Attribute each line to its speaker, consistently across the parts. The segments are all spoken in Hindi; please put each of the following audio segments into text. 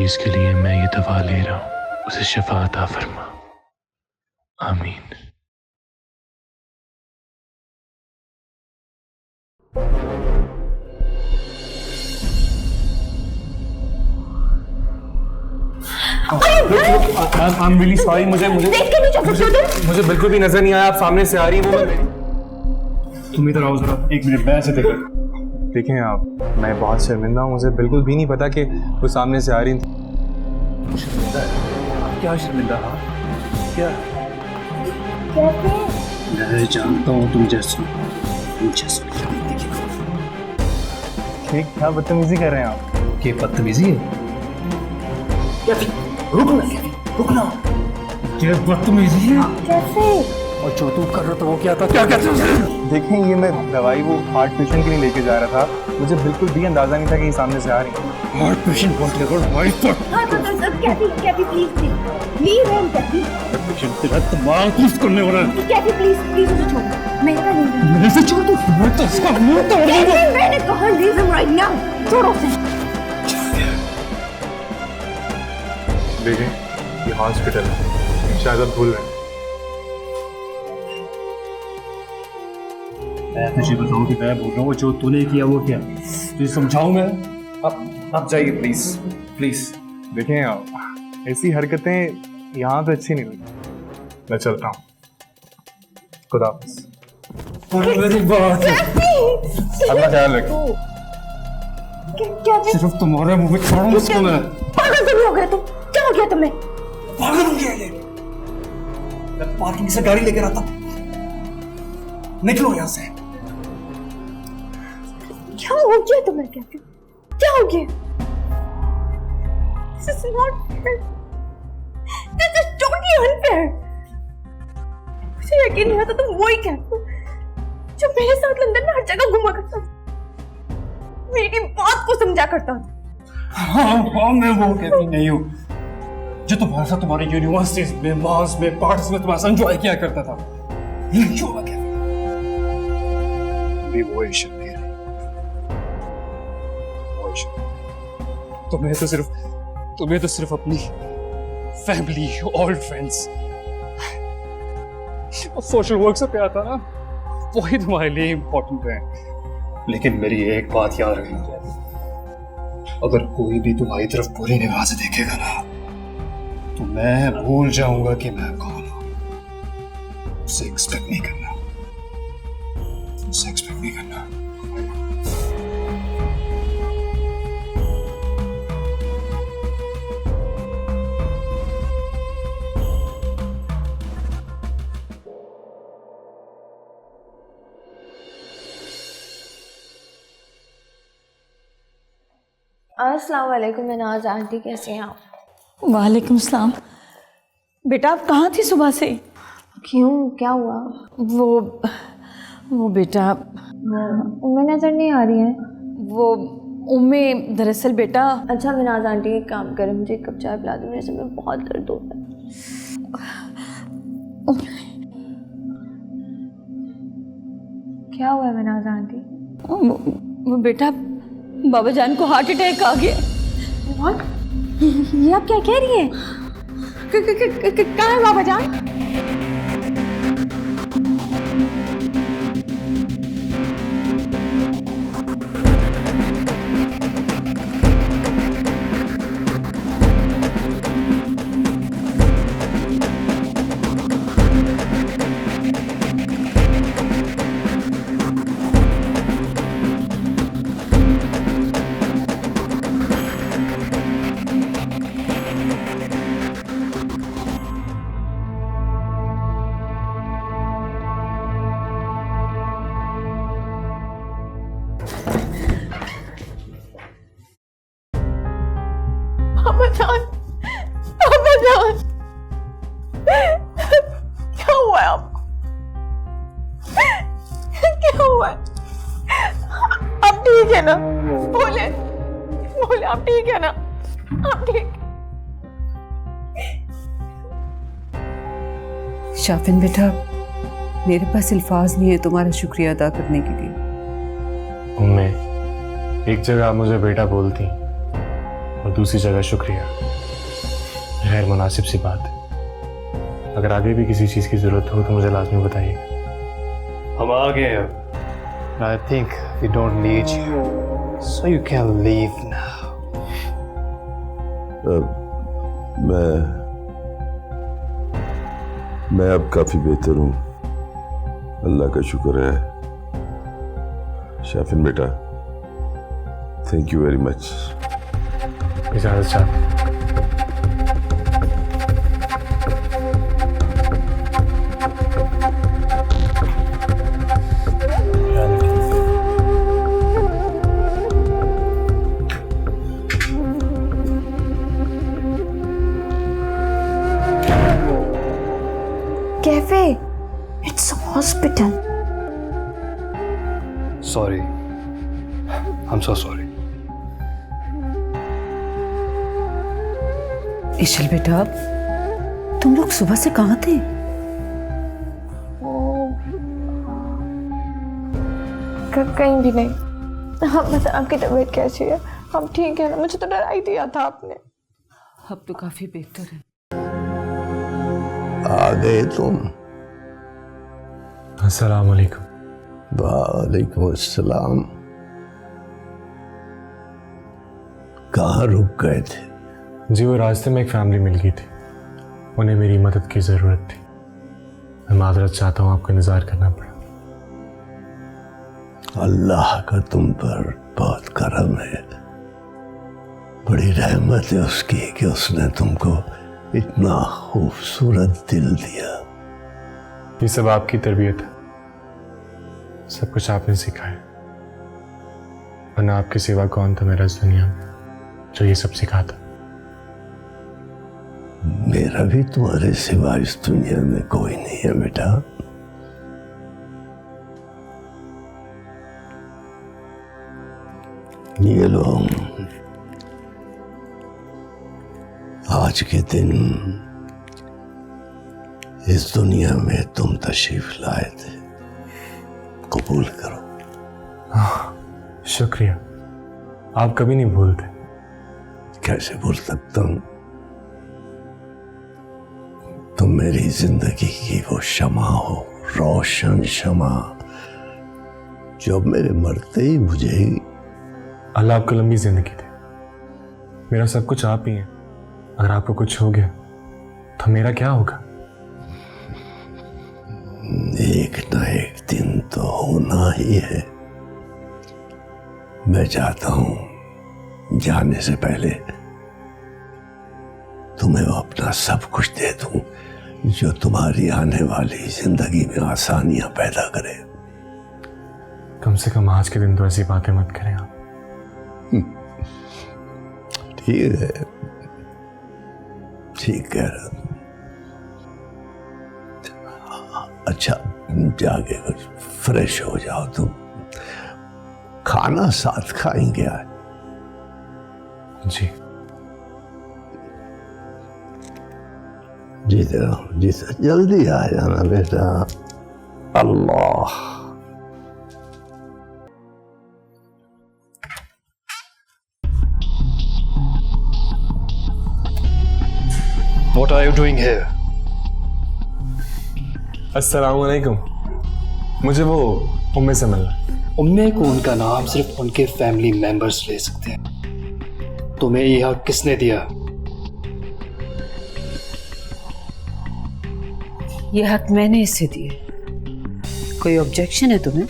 Speaker 1: मरीज के लिए मैं ये दवा ले रहा हूं, उसे शिफा अता फरमा। आमीन।
Speaker 2: I'm really sorry, मुझे बिल्कुल भी नजर नहीं आया आप सामने से आ रही वो तुम इधर आओ जरा, एक मिनट मैं ऐसे देखो। देखें आप, मैं बहुत शर्मिंदा हूँ, मुझे बिल्कुल भी नहीं पता कि वो सामने से आ रही थी। क्या शर्मिंदा? क्या?
Speaker 3: मैं जानता हूँ तुम जैसे
Speaker 2: क्या बदतमीजी कर रहे हैं आप?
Speaker 3: ये बदतमीजी है? रुकना। ये बदतमीजी है?
Speaker 4: कैसे?
Speaker 3: और जो तू कर रहा था वो क्या था? क्या
Speaker 2: देखें, ये मैं दवाई वो हार्ट पेशेंट के लिए लेके जा रहा था, मुझे बिल्कुल भी अंदाजा नहीं था कि ये सामने से आ रही है।
Speaker 3: हार्ट पेशेंट बोल के हमारी
Speaker 4: Kaifi please leave him. Kaifi
Speaker 3: तेरा दिमाग कुछ करने वाला है।
Speaker 4: कैफी प्लीज उसे छोड़, मैं इतना नहीं।
Speaker 3: मेरे से छोड़, तू मैं तो इसका मुंह तोड़ूंगा।
Speaker 4: मैंने कहा लीव हिम राइट नाउ, छोड़ो उसे।
Speaker 2: देखें, ये हॉस्पिटल है, शायद आप भूल रहे हैं।
Speaker 3: मैं तुझे बताऊं कि मैं बोल रहा हूँ, जो तूने किया वो क्या तुझे समझाऊं मैं?
Speaker 2: आप जाइए प्लीज प्लीज। देखें आप, ऐसी हरकतें यहाँ पे अच्छी नहीं लगी, मैं चलता हूँ। खुदा हाफिज़।
Speaker 3: मेरी बात
Speaker 2: अपना ख्याल रखो।
Speaker 3: सिर्फ तुम्हारे मुंह में छोड़ूंगा उसको मैं।
Speaker 4: पागल तो हो गए तुम, क्या हो गया तुम्हें?
Speaker 3: पागल हो गया ये? मैं पार्किंग से गाड़ी लेकर आता, निकलो यहाँ से।
Speaker 4: क्या हो गया तुम्हें? क्या हो गया? This is not fair. This is totally unfair. मुझे यकीन नहीं आता तुम वही कहते हो जो मेरे साथ लंदन में हर जगह घुमा करता था, मेरी बात को समझा करता था।
Speaker 3: हाँ, मैं वो कहती नहीं हूँ जो तुम्हारे साथ तुम्हारी यूनिवर्सिटीज में, मॉल्स में, पार्टीज में तुम्हारा एंजॉय किया करता था। ये क्यों मैं कहती
Speaker 2: भी वो इश्क नहीं रही, वो इश्क।
Speaker 3: तुम्हें तो सिर्फ अपनी फैमिली, ओल्ड फ्रेंड्स और सोशल वर्क से प्यार था ना, वही तुम्हारे लिए इम्पोर्टेंट है। लेकिन मेरी एक बात याद रखना, अगर कोई भी तुम्हारी तरफ बुरी निगाह से देखेगा ना, तो मैं भूल जाऊंगा कि मैं कौन हूं। उसे एक्सपेक्ट नहीं करना, उसे एक्सपेक्ट नहीं करना।
Speaker 5: अस्सलाम वालेकुम नाज आंटी, कैसे हैं आप?
Speaker 6: वालेकुम सलाम। बेटा आप कहाँ थी सुबह से?
Speaker 5: क्यों, क्या हुआ?
Speaker 6: वो बेटा
Speaker 5: उम्में नजर नहीं आ रही है।
Speaker 6: वो उम्में दरअसल बेटा।
Speaker 5: अच्छा मिनाज आंटी, एक काम करें, मुझे एक कप चाय पिला दो, मेरे सर में बहुत दर्द होता है। क्या हुआ है मिनाज आंटी?
Speaker 6: वो बेटा बाबा जान को हार्ट अटैक आ गया।
Speaker 5: What? ये आप क्या कह रही हैं? कहाँ है बाबा जान? क्या हुआ है आपको? क्या हुआ है? आप ठीक है ना? बोले आप ठीक है ना? आप ठीक?
Speaker 7: शाफिन बेटा, मेरे पास अल्फाज नहीं है तुम्हारा शुक्रिया अदा करने के लिए।
Speaker 1: उम्मे, एक जगह आप मुझे बेटा बोलती,
Speaker 2: और दूसरी जगह शुक्रिया। गैर मुनासिब सी बात है। अगर आगे भी किसी चीज़ की ज़रूरत हो तो मुझे लाजमी बताइए।
Speaker 3: हम आ गए अब। I think we don't need you, so you can leave now.
Speaker 8: मैं अब काफी बेहतर हूँ, अल्लाह का शुक्र है। शाफिन बेटा, थैंक यू वेरी मच।
Speaker 2: इजाज़त चाहता हूँ।
Speaker 4: Cafe, it's hospital.
Speaker 3: Sorry. I'm so sorry.
Speaker 7: इशल बेटा, तुम लोग सुबह से कहाँ थे?
Speaker 4: कहीं भी नहीं। हाँ, बस आपकी तबीयत कैसी है? हम ठीक है ना? मुझे तो डरा ही दिया था आपने।
Speaker 7: अब तो काफी बेहतर है।
Speaker 8: आ गए तुम?
Speaker 2: अस्सलाम वालेकुम।
Speaker 8: वालेकुम अस्सलाम। कहाँ रुक गए थे?
Speaker 2: जी वो रास्ते में एक फैमिली मिल गई थी, उन्हें मेरी मदद की ज़रूरत थी। मैं माजरत चाहता हूँ, आपको इंतज़ार करना पड़ा।
Speaker 8: अल्लाह का तुम पर बहुत करम है, बड़ी रहमत है उसकी कि उसने तुमको इतना खूबसूरत दिल दिया।
Speaker 2: ये सब आपकी तरबियत है, सब कुछ आपने सिखाया, वरना आपके सिवा कौन था मेरा इस दुनिया में जो ये सब सिखाता।
Speaker 8: मेरा भी तुम्हारे सिवा इस दुनिया में कोई नहीं है बेटा। ये लो, आज के दिन इस दुनिया में तुम तशरीफ लाए थे, कबूल करो।
Speaker 2: शुक्रिया, आप कभी नहीं भूलते।
Speaker 8: कैसे भूल सकता हूं? तुम मेरी जिंदगी की वो शमा हो, रोशन शमा, जो मेरे मरते ही मुझे।
Speaker 2: अल्लाह आपको लंबी जिंदगी दे। मेरा सब कुछ आप ही है, अगर आपको कुछ हो गया तो मेरा क्या होगा?
Speaker 8: एक ना एक दिन तो होना ही है। मैं चाहता हूं जाने से पहले तुम्हें वो अपना सब कुछ दे दूं जो तुम्हारी आने वाली जिंदगी में आसानियां पैदा करे।
Speaker 2: कम से कम आज के दिन तो ऐसी बातें मत करें आप।
Speaker 8: ठीक है, ठीक कह रहा हूं। अच्छा, जाके कुछ फ्रेश हो जाओ तुम, खाना साथ खाएंगे आज।
Speaker 2: जी
Speaker 8: जीते रहो, जीते, जल्दी आ जाना बेटा। अल्लाह।
Speaker 3: What are you doing here?
Speaker 2: अस्सलाम वालेकुम। मुझे वो उम्मे से मिलना।
Speaker 3: उम्मे को उनका नाम सिर्फ उनके फैमिली मेंबर्स ले सकते हैं। तुम्हें यह हक किसने दिया?
Speaker 7: यह हक मैंने इसे दिए। कोई ऑब्जेक्शन है तुम्हें?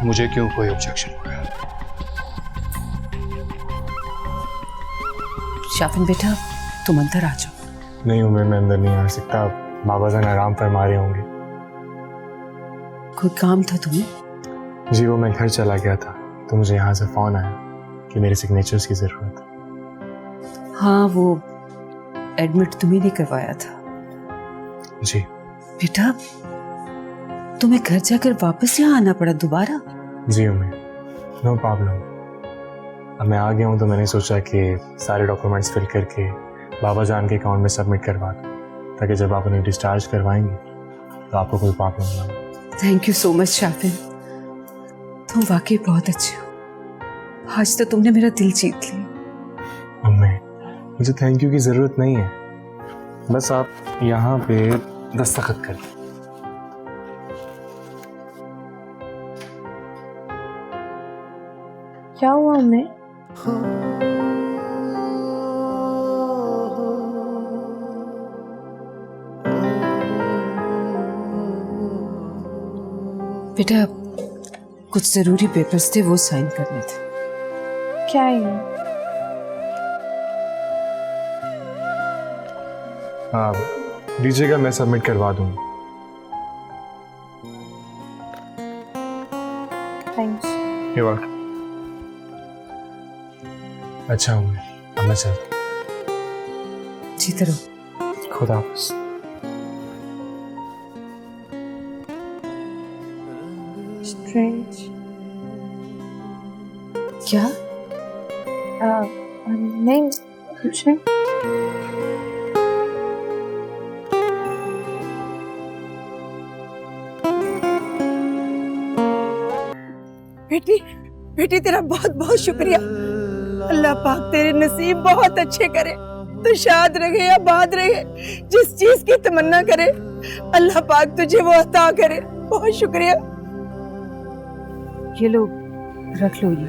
Speaker 3: मुझे क्यों कोई ऑब्जेक्शन होगा?
Speaker 7: शाफिन बेटा, तुम अंदर आ जाओ।
Speaker 2: नहीं उम्मे, मैं अंदर नहीं आ सकता, बाबा जान आराम फरमा रहे होंगे।
Speaker 7: कोई काम था तुम्हें?
Speaker 2: जी वो मैं घर चला गया था तो मुझे यहाँ से फोन आया कि मेरे सिग्नेचर्स की जरूरत है।
Speaker 7: हाँ, वो एडमिट तुम्हें नहीं करवाया था।
Speaker 2: जी
Speaker 7: बेटा, तुम्हें घर जाकर वापस यहाँ आना पड़ा दोबारा?
Speaker 2: जी उम्मे, नो प्रॉब्लम। अब मैं आ गया हूँ तो मैंने सोचा कि सारे डॉक्यूमेंट्स फिल करके बाबा जान के अकाउंट में सबमिट करवा दूँ, ताकि जब आप उन्हें डिस्चार्ज करवाएंगे तो आपको कोई प्रॉब्लम ना हो।
Speaker 7: Thank you so much Shafin, तुम वाकई बहुत अच्छे हो। आज तो तुमने मेरा दिल जीत लिया।
Speaker 2: अम्मी, मुझे थैंक यू की जरूरत नहीं है, बस आप यहाँ पे दस्तखत करें।
Speaker 4: क्या हुआ हमें?
Speaker 7: बेटा कुछ जरूरी पेपर्स थे, वो साइन करने थे।
Speaker 4: क्या है ये?
Speaker 2: हाँ दीजिएगा, मैं सबमिट करवा दूंगा।
Speaker 4: थैंक्स।
Speaker 2: ये बात अच्छा हूँ मैं, अब मैं चलता
Speaker 7: जीते रहो।
Speaker 2: हूँ। खुदा हाफिज़।
Speaker 4: स्ट्रेंज।
Speaker 7: क्या?
Speaker 4: नहीं कुछ नहीं।
Speaker 5: बेटी बेटी तेरा बहुत बहुत शुक्रिया। अल्लाह पाक तेरे नसीब बहुत अच्छे करे, तो शाद रहे या बाद रहे, जिस चीज की तमन्ना करे अल्लाह पाक तुझे वो अता करे। बहुत शुक्रिया।
Speaker 7: ये लो रख लो, ये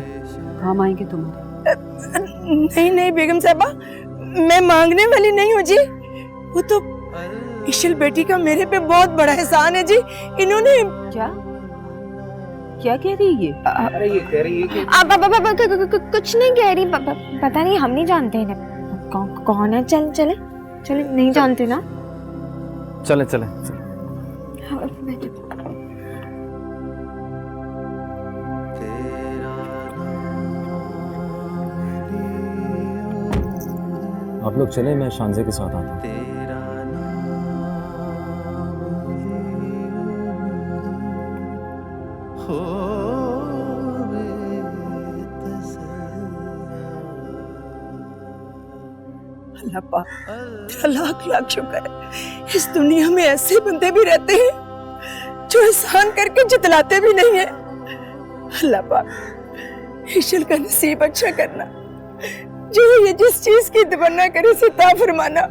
Speaker 7: काम आएंगे तुम्हारे।
Speaker 5: नहीं नहीं बेगम साहबा, मैं मांगने वाली नहीं हूँ जी। वो तो इशल बेटी का मेरे पे बहुत बड़ा एहसान है जी। इन्होंने
Speaker 7: क्या कह रही है ये?
Speaker 2: अरे ये कह रही है कि
Speaker 4: कुछ नहीं कह रही। पता नहीं, हम नहीं जानते हैं कौन है। चले चले, नहीं जानते ना।
Speaker 2: चले चले।
Speaker 4: हाँ, बैठो।
Speaker 9: आप लोग चले, मैं शानजे के साथ आता हूँ।
Speaker 5: अल्लाह पाक तेरा लाख लाख शुक्र है, इस दुनिया में ऐसे बंदे भी रहते हैं जो एहसान करके जितलाते भी नहीं है। अल्लाह पाक इशल का नसीब अच्छा करना, जो ये जिस चीज की तमन्ना करे उसे ता फरमाना।